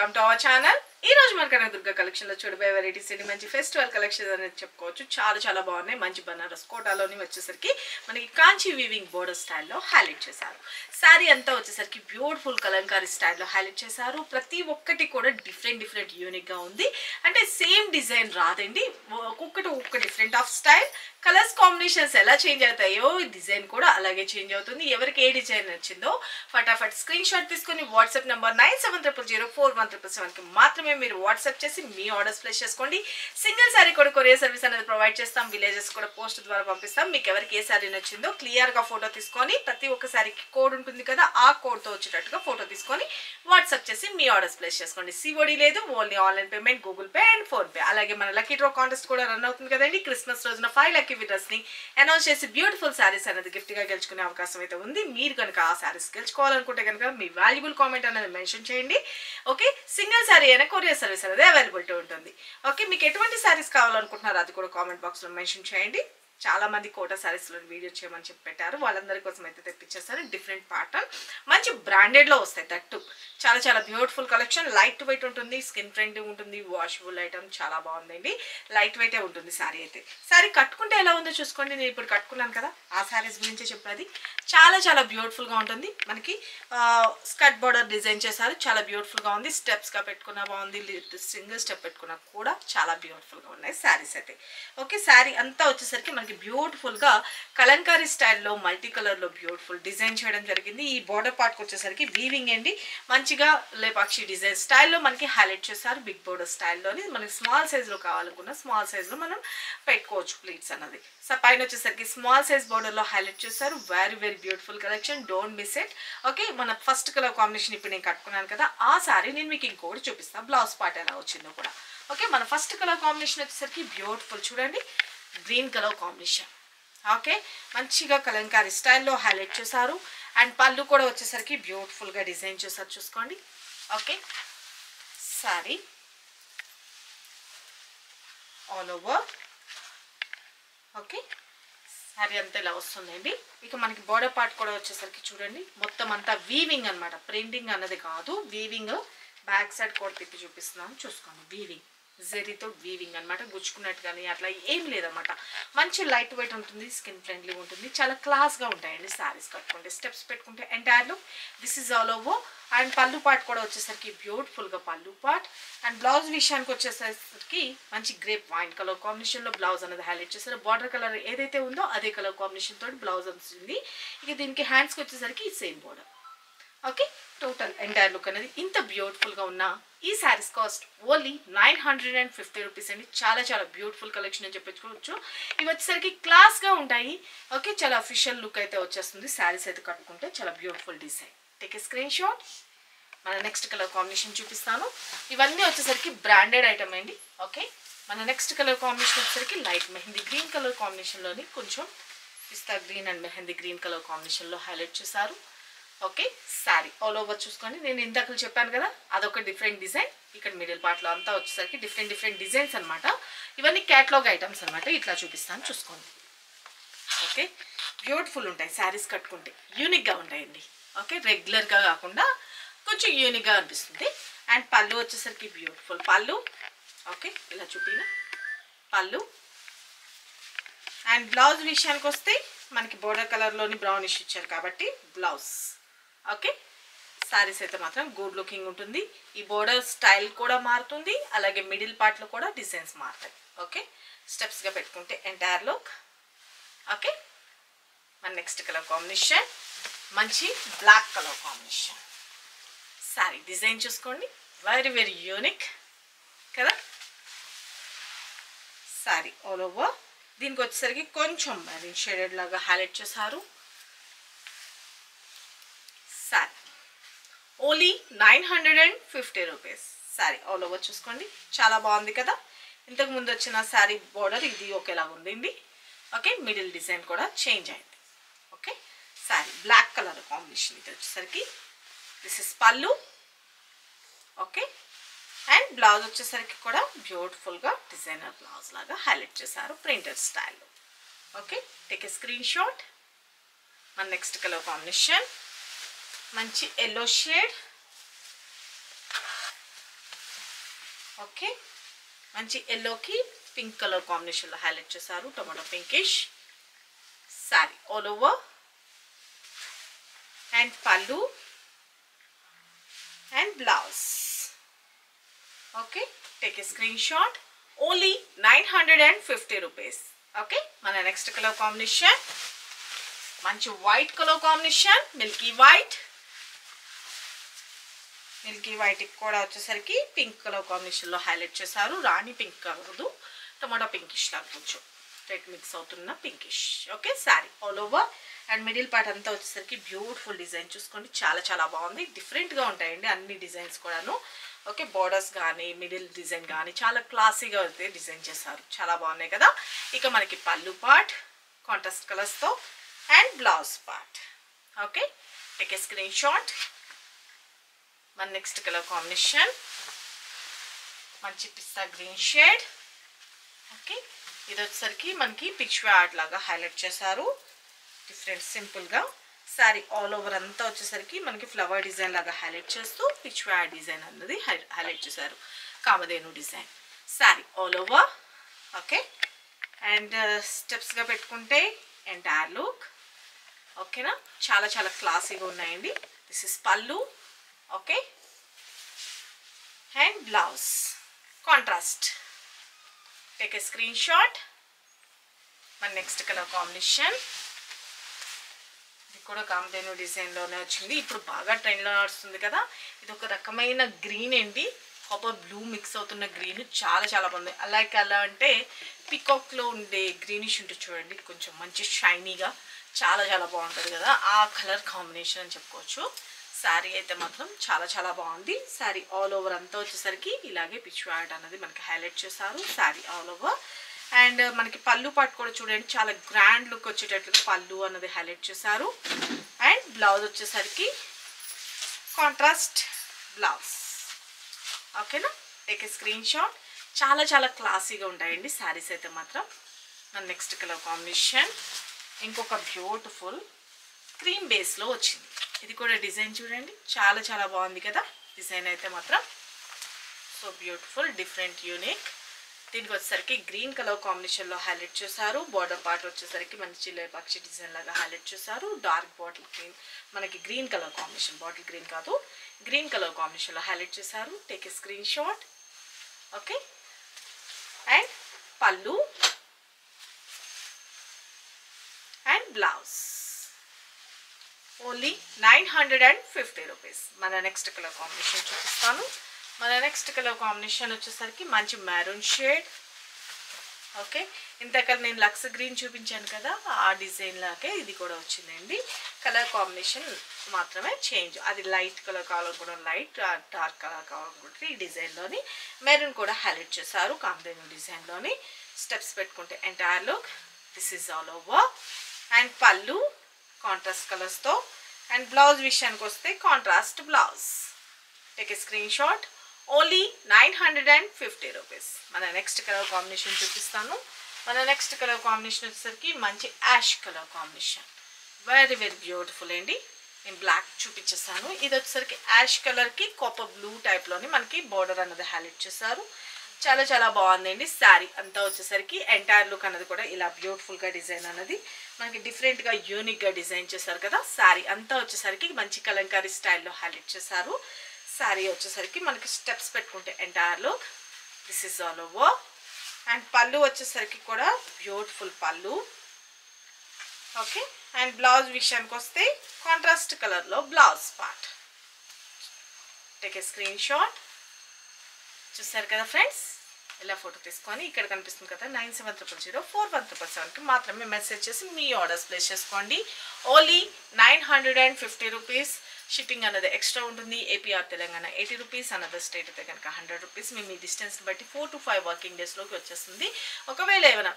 Welcome to our channel. ఈ రోజు మన కనకదుర్గ కలెక్షన్ లో చూడబోయే వెరైటీస్ ఏంటి, మంచి ఫెస్టివల్ కలెక్షన్ అనేది చెప్పుకోవచ్చు. చాలా బాగున్నాయి. మంచి బనారస్ కోటాలోని వచ్చేసరికి మనకి కాంచి వీవింగ్ బోర్డర్ స్టైల్లో హైలైట్ చేశారు. శారీ అంతా వచ్చేసరికి బ్యూటిఫుల్ కలంకారీ స్టైల్లో హైలైట్ చేశారు. ప్రతి ఒక్కటి కూడా డిఫరెంట్ యూనిక్ గా ఉంది. అంటే సేమ్ డిజైన్ రాదండి, ఒక్కొక్కటి different of style. Colours combinations ఎలా చేంజ్ అవుతాయో ఈ డిజైన్ కూడా అలాగే చేంజ్ అవుతుంది. ఎవరికి ఏ డిజైన్ నచ్చిందో ఫటాఫట్ స్క్రీన్ షాట్ తీసుకుని వాట్సాప్ నంబర్ 9700041777 కి మాత్రమే మీరు వాట్సాప్ చేసి మీ ఆర్డర్స్ ప్లేస్ చేసుకోండి. సింగిల్ సారీ కూడా కొరియర్ సర్వీస్ అనేది ప్రొవైడ్ చేస్తాం. విలేజెస్ కూడా పోస్ట్ ద్వారా పంపిస్తాం. మీకు ఎవరికి ఏ సారీ నచ్చిందో క్లియర్ గా ఫోటో తీసుకొని, ప్రతి ఒక్క సారీకి కోడ్ ఉంటుంది కదా, ఆ కోడ్ తో వచ్చేటట్టుగా ఫోటో తీసుకొని వాట్సాప్ చేసి మీ ఆర్డర్స్ ప్లేస్ చేసుకోండి. సిఓడి లేదు, only online payment, Google pay and phone pay. అలాగే మన లక్కీ డ్రా కాంటెస్ట్ కూడా రన్ అవుతుంది కదండి. క్రిస్మస్ రోజున 5 లక్కీ విన్నర్స్ ని అనౌన్స్ చేసి బ్యూటిఫుల్ సారీస్ అనేది గిఫ్ట్ గా గెలుచుకునే అవకాశం అయితే ఉంది. మీరు కనుక ఆ సారీస్ గెలుచుకోవాలనుకుంటే కనుక మీ వాల్యుబుల్ కామెంట్ అనేది మెన్షన్ చేయండి. ఓకే, సింగిల్ సారీ అయినా కొరియర్ సర్వీస్ అనేది అవైలబిలిటీ ఉంటుంది. ఓకే, మీకు ఎటువంటి సారీస్ కావాలనుకుంటున్నారో అది కూడా కామెంట్ బాక్స్ లో మెన్షన్ చేయండి. చాలా మంది కోటా సారీస్ లో వీడియో చేయమని చెప్పి పెట్టారు. వాళ్ళందరి కోసం అయితే తెప్పించేస్తారు. డిఫరెంట్ ప్యాటర్న్, మంచి బ్రాండెడ్ లో వస్తాయి. దట్టు చాలా బ్యూటిఫుల్ కలెక్షన్. లైట్ వెయిట్ ఉంటుంది, స్కిన్ ఫ్రెండ్లీ ఉంటుంది, వాషబుల్ ఐటమ్. చాలా బాగుందండి. లైట్ వెయిటే ఉంటుంది సారీ అయితే. సారీ కట్టుకుంటే ఎలా ఉందో చూసుకోండి. నేను ఇప్పుడు కట్టుకున్నాను కదా, ఆ సారీస్ గురించే చెప్పేది. చాలా బ్యూటిఫుల్ గా ఉంటుంది. మనకి స్కర్ట్ బార్డర్ డిజైన్ చేశారు. చాలా బ్యూటిఫుల్ గా ఉంది. స్టెప్స్ గా పెట్టుకున్నా బాగుంది, సింగిల్ స్టెప్ పెట్టుకున్నా కూడా చాలా బ్యూటిఫుల్ గా ఉన్నాయి సారీస్ అయితే. ఓకే, సారీ అంతా వచ్చేసరికి మనకి బ్యూటిఫుల్ గా కలంకారీ స్టైల్లో మల్టీ కలర్ లో బ్యూటిఫుల్ డిజైన్ చేయడం జరిగింది. ఈ బార్డర్ పార్ట్ కి వచ్చేసరికి వీవింగ్ అండి, మంచిగా లేపాక్షి డిజైన్ స్టైల్లో మనకి హైలైట్ చేశారు. బిగ్ బోర్డర్ స్టైల్లోని మనకి స్మాల్ సైజ్ లో కావాలనుకున్న స్మాల్ సైజ్ లో మనం పెట్టుకోవచ్చు ప్లీట్స్ అన్నది. సో పైన వచ్చేసరికి స్మాల్ సైజ్ బోర్డర్ లో హైలైట్ చేశారు. Very beautiful collection. Don't miss it. Okay, మన ఫస్ట్ కలర్ కాంబినేషన్ ఇప్పుడు నేను కట్టుకున్నాను కదా, ఆ సారీ నేను మీకు ఇంకోటి చూపిస్తాను. బ్లౌజ్ పార్ట్ ఎలా వచ్చిందో కూడా. ఓకే, మన ఫస్ట్ కలర్ కాంబినేషన్ వచ్చేసరికి బ్యూటిఫుల్ చూడండి, గ్రీన్ కలర్ కాంబినేషన్. ఓకే, మంచిగా కలంకారీ స్టైల్లో హైలైట్ చేశారు. అండ్ పళ్ళు కూడా వచ్చేసరికి బ్యూటిఫుల్ గా డిజైన్ చేశారు, చూసుకోండి. Okay, sari all over. Okay, sorry అంతా ఇలా వస్తుందండి. ఇక మనకి బోర్డర్ పార్ట్ కూడా వచ్చేసరికి చూడండి, మొత్తం అంతా వీవింగ్ అనమాట. ప్రింటింగ్ అన్నది కాదు, వీవింగ్. బ్యాక్ సైడ్ కూడా తిప్పి చూపిస్తున్నాను, చూసుకోండి. వీవింగ్, జెరీతో వీవింగ్ అనమాట. గుచ్చుకున్నట్టు కానీ అట్లా ఏం లేదన్నమాట. మంచి లైట్ వెయిట్ ఉంటుంది, స్కిన్ ఫ్రెండ్లీ ఉంటుంది. చాలా క్లాస్గా ఉంటాయండి సారీస్ కట్టుకుంటే. స్టెప్స్ పెట్టుకుంటే ఎంటైర్లో this is all over. And pallu part కూడా వచ్చేసరికి బ్యూటిఫుల్గా పళ్ళు పార్ట్. అండ్ బ్లౌజ్ విషయానికి వచ్చేసరికి మంచి గ్రేప్ వైన్ కలర్ కాంబినేషన్లో బ్లౌజ్ అనేది హైలైట్ చేస్తారు. బార్డర్ కలర్ ఏదైతే ఉందో అదే కలర్ కాంబినేషన్ తోటి బ్లౌజ్ వస్తుంది. ఇక దీనికి హ్యాండ్స్కి వచ్చేసరికి same border. Okay, total entire look అనేది ఇంత బ్యూటిఫుల్గా ఉన్న ఈ శారీస్ కాస్ట్ ఓన్లీ 950 రూపీస్ అండి. చాలా బ్యూటిఫుల్ కలెక్షన్ అని చెప్పుకోవచ్చు. ఇవి వచ్చేసరికి క్లాస్గా ఉంటాయి. ఓకే, చాలా అఫీషియల్ లుక్ అయితే వచ్చేస్తుంది. శారీస్ అయితే కట్టుకుంటే చాలా beautiful design. Take a screenshot. మన నెక్స్ట్ కలర్ కాంబినేషన్ చూపిస్తాను. ఇవన్నీ వచ్చేసరికి బ్రాండెడ్ ఐటమ్ అండి. ఓకే, మన నెక్స్ట్ కలర్ కాంబినేషన్ వచ్చేసరికి లైట్ మెహందీ గ్రీన్ కలర్ కాంబినేషన్లోని కొంచెం pista green and mehndi green colour కాంబినేషన్లో హైలైట్ చేశారు. ఓకే, సారీ ఆల్ ఓవర్ చూసుకోండి. నేను ఇందాక చెప్పాను కదా, అదొక డిఫరెంట్ డిజైన్. ఇక్కడ మిడిల్ పార్ట్లో అంతా వచ్చేసరికి డిఫరెంట్ డిజైన్స్ అనమాట. ఇవన్నీ క్యాటలాగ్ ఐటమ్స్ అనమాట. ఇట్లా చూపిస్తాను, చూసుకోండి. ఓకే, బ్యూటిఫుల్ ఉంటాయి శారీస్ కట్టుకుంటే. యూనిక్గా ఉంటాయండి. ఓకే, రెగ్యులర్గా కాకుండా కొంచెం యూనిక్గా అనిపిస్తుంది. అండ్ పళ్ళు వచ్చేసరికి బ్యూటిఫుల్ పళ్ళు. ఓకే, ఇలా చూపిన పళ్ళు. అండ్ బ్లౌజ్ విషయానికి వస్తే మనకి బోర్డర్ కలర్లోని బ్రౌనిష్ ఇచ్చారు కాబట్టి బ్లౌజ్. ఓకే, శారీస్ అయితే మాత్రం గుడ్ లుకింగ్ ఉంటుంది. ఈ బోర్డర్ స్టైల్ కూడా మారుతుంది, అలాగే మిడిల్ పార్ట్లో కూడా డిజైన్స్ మారుతాయి. ఓకే, స్టెప్స్గా పెట్టుకుంటే ఎంటైర్ లుక్. ఓకే, మన నెక్స్ట్ కలర్ కాంబినేషన్ మంచి black colour combination. Sari design చూసుకోండి, వెరీ యూనిక్ కదా. Sari all over. దీనికి వచ్చేసరికి కొంచెం మెరూన్ షేడెడ్ లాగా హైలైట్ చేశారు. Sari only 950 rupees. Sari all over చూసుకోండి, చాలా బాగుంది కదా. ఇంతకు ముందు వచ్చిన శారీ బోర్డర్ ఇది ఒకేలాగా ఉందండి. ఓకే, మిడిల్ డిజైన్ కూడా చేంజ్ అయింది. Okay, sari black colour combination. ఇది వచ్చేసరికి this is pallu. Okay, and blouse వచ్చేసరికి కూడా బ్యూటిఫుల్గా డిజైనర్ బ్లౌజ్ లాగా హైలైట్ చేశారు ప్రింటెడ్ స్టైల్లో. Okay, take a screenshot. మన నెక్స్ట్ కలర్ కాంబినేషన్ మంచి ఎల్లో షేడ్. ఓకే, మంచి ఎల్లోకి పింక్ కలర్ కాంబినేషన్లో హైలైట్ చేశారు. Tomato pinkish sari all over and pallu and blouse. Okay, take a screenshot. Only 950 rupees. Okay, మన next colour combination మంచి white colour combination, Milky white. Milky white కూడా వచ్చేసరికి pink colour కాంబినేషన్లో highlight చేశారు. రాణి pink కాదు, tomato pinkish లాగా కొంచెం red mix అవుతున్న pinkish. Okay, sari all over and middle part అంతా వచ్చేసరికి బ్యూటిఫుల్ డిజైన్ చూసుకోండి, చాలా చాలా బాగుంది. డిఫరెంట్గా ఉంటాయండి అన్ని డిజైన్స్ కూడాను. ఓకే, బోర్డర్స్ కానీ మిడిల్ డిజైన్ కానీ చాలా క్లాసీగా అయితే డిజైన్ చేశారు, చాలా బాగున్నాయి కదా. ఇక మనకి పళ్ళు పార్ట్ కాంట్రాస్ట్ కలర్స్తో and blouse part. Okay, take a screenshot. మన నెక్స్ట్ కలర్ కాంబినేషన్ మంచి పిస్తా గ్రీన్ షేడ్. ఓకే, ఇది వచ్చేసరికి మనకి పిచ్ ఆర్ట్ లాగా హైలైట్ చేశారు, డిఫరెంట్ సింపుల్గా. శారీ ఆల్ ఓవర్ అంతా వచ్చేసరికి మనకి ఫ్లవర్ డిజైన్ లాగా హైలైట్ చేస్తూ పిచ్ ఆర్ట్ డిజైన్ అన్నది హైలైట్ చేశారు, Kamadhenu design. Sari all over. Okay, and స్టెప్స్గా పెట్టుకుంటే ఎంటైర్ లుక్. ఓకేనా, చాలా చాలా క్లాసీగా ఉన్నాయండి. This is pallu. Okay, and blouse contrast. Take a screenshot. మన నెక్స్ట్ కలర్ కాంబినేషన్ ఇది కూడా కామధేను డిజైన్లోనే వచ్చింది, ఇప్పుడు బాగా ట్రెండ్లో నడుస్తుంది కదా. ఇది ఒక రకమైన గ్రీన్ అండి, కాపర్ బ్లూ మిక్స్ అవుతున్న గ్రీన్, చాలా చాలా బాగుంది. అలాగే అలా అంటే పికాక్లో ఉండే గ్రీనిష్ ఉంటుంది చూడండి, కొంచెం మంచి షైనీగా, చాలా చాలా బాగుంటుంది కదా, ఆ కలర్ కాంబినేషన్ అని చెప్పుకోవచ్చు. శారీ అయితే మాత్రం చాలా చాలా బాగుంది. శారీ ఆల్ ఓవర్ అంతా వచ్చేసరికి ఇలాగే పిచ్ ఆర్ట్ అన్నది మనకి హైలైట్ చేశారు, శారీ ఆల్ ఓవర్. అండ్ మనకి పళ్ళు పాటు కూడా చూడండి, చాలా గ్రాండ్ లుక్ వచ్చేటట్లుగా పళ్ళు అన్నది హైలైట్ చేశారు. అండ్ బ్లౌజ్ వచ్చేసరికి కాంట్రాస్ట్ బ్లౌజ్. ఓకేనా, టేక్ ఏ స్క్రీన్ షాట్. చాలా చాలా క్లాసీగా ఉంటాయండి శారీస్ అయితే మాత్రం. మన నెక్స్ట్ కలర్ కాంబినేషన్ ఇంకొక బ్యూటిఫుల్ క్రీమ్ బేస్లో వచ్చింది. ఇది కూడా డిజైన్ చూడండి, చాలా చాలా బాగుంది కదా డిజైన్ అయితే మాత్రం. So beautiful, different, unique. దీనికి వచ్చేసరికి గ్రీన్ కలర్ కాంబినేషన్లో హైలైట్ చేశారు. బార్డర్ పార్ట్ వచ్చేసరికి మంచి చిల్లర పక్షి డిజైన్ లాగా హైలైట్ చేశారు. డార్క్ బాటిల్ గ్రీన్, మనకి green colour combination, bottle green కాదు గ్రీన్ కలర్ కాంబినేషన్లో హైలైట్ చేశారు. Take a screen shot. Okay, and pallu and blouse. Only 950 rupees. మన నెక్స్ట్ కలర్ కాంబినేషన్ చూపిస్తాను. మన నెక్స్ట్ కలర్ కాంబినేషన్ వచ్చేసరికి మంచి మెరూన్ షేడ్. ఓకే, ఇంతకల్ నేను లక్స్ గ్రీన్ చూపించాను కదా, ఆ డిజైన్ లాగే ఇది కూడా వచ్చిందండి. కలర్ కాంబినేషన్ మాత్రమే చేంజ్, అది లైట్ కలర్ కావాలనుకుంటే లైట్, డార్క్ కలర్ కావాలనుకుంటే ఈ డిజైన్లోని మెరూన్ కూడా హైలైట్ చేశారు, కాంబినేషన్ డిజైన్లోని. స్టెప్స్ పెట్టుకుంటే entire look. This is all over. And pallu contrast కలర్స్తో. అండ్ బ్లౌజ్ విషయానికి వస్తే contrast blouse. Take a screenshot. Only 950 rupees. మన నెక్స్ట్ కలర్ కాంబినేషన్ చూపిస్తాను. మన నెక్స్ట్ కలర్ కాంబినేషన్ వచ్చేసరికి మంచి ash colour combination, very very beautiful అండి. నేను బ్లాక్ చూపించేసాను, ఇది వచ్చేసరికి యాష్ కలర్కి కాపర్ బ్లూ టైప్లోని మనకి బార్డర్ అన్నది హైలైట్ చేశారు, చాలా చాలా బాగుందండి. శారీ అంతా వచ్చేసరికి ఎంటైర్ లుక్ అన్నది కూడా ఇలా బ్యూటిఫుల్గా డిజైన్ అన్నది మనకి డిఫరెంట్గా యూనిక్గా డిజైన్ చేశారు కదా. శారీ అంతా వచ్చేసరికి మంచి కలంకారీ స్టైల్లో హైలైట్ చేశారు. శారీ వచ్చేసరికి మనకి స్టెప్స్ పెట్టుకుంటే entire look. This is all over. And పళ్ళు వచ్చేసరికి కూడా బ్యూటిఫుల్ పళ్ళు. ఓకే, అండ్ బ్లౌజ్ విషయానికి వస్తే కాంట్రాస్ట్ కలర్లో blouse part. Take a screen shot. చూసారు కదా ఫ్రెండ్స్, ఇలా ఫోటో తీసుకొని ఇక్కడ కనిపిస్తుంది కదా 9700041777కి మాత్రమే మెసేజ్ చేసి మీ ఆర్డర్స్ ప్లేస్ చేసుకోండి. Only 950 rupees. షిప్పింగ్ అన్నది ఎక్స్ట్రా ఉంటుంది. APR Telangana 80 rupees, another state అయితే కనుక 100 రూపీస్. మీ డిస్టెన్స్ని బట్టి 4 to 5 వర్కింగ్ డేస్లోకి వచ్చేస్తుంది. ఒకవేళ ఏమైనా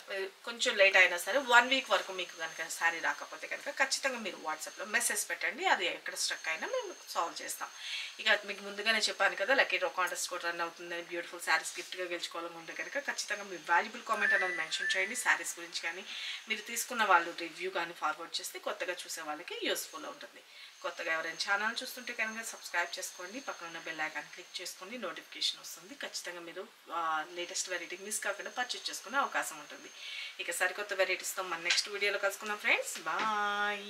కొంచెం లేట్ అయినా సరే 1 వీక్ వరకు మీకు కనుక శారీ రాకపోతే కనుక ఖచ్చితంగా మీరు వాట్సాప్లో మెసేజ్ పెట్టండి, అది ఎక్కడ స్ట్రక్ అయినా మేము సాల్వ్ చేస్తాం. ఇక మీకు ముందుగానే చెప్పాను కదా లక్కీ డ్రా కాంటెస్ట్ కూడా రన్ అవుతుందని, బ్యూటిఫుల్ శారీస్ గిఫ్ట్గా గెలుచుకోవాలనుకుంటే కనుక ఖచ్చితంగా మీరు వాల్యుబుల్ కామెంట్ అనేది మెన్షన్ చేయండి. శారీస్ గురించి కానీ మీరు తీసుకున్న వాళ్ళు రివ్యూ కానీ ఫార్వర్డ్ చేస్తే కొత్తగా చూసే వాళ్ళకి యూస్ఫుల్ ఉంటుంది. కొత్తగా ఎవరైనా ఛానల్ ఛానల్ చూస్తుంటే కనుక సబ్స్క్రైబ్ చేసుకోండి, పక్కన ఉన్న బెల్ ఐకాన్ క్లిక్ చేసుకోండి, నోటిఫికేషన్ వస్తుంది. ఖచ్చితంగా మీరు లేటెస్ట్ వెరైటీ మిస్ కాకుండా పర్చేస్ చేసుకునే అవకాశం ఉంటుంది. ఇక సరికొత్త వెరైటీస్తో మన నెక్స్ట్ వీడియోలో కలుసుకుందాం ఫ్రెండ్స్. బాయ్.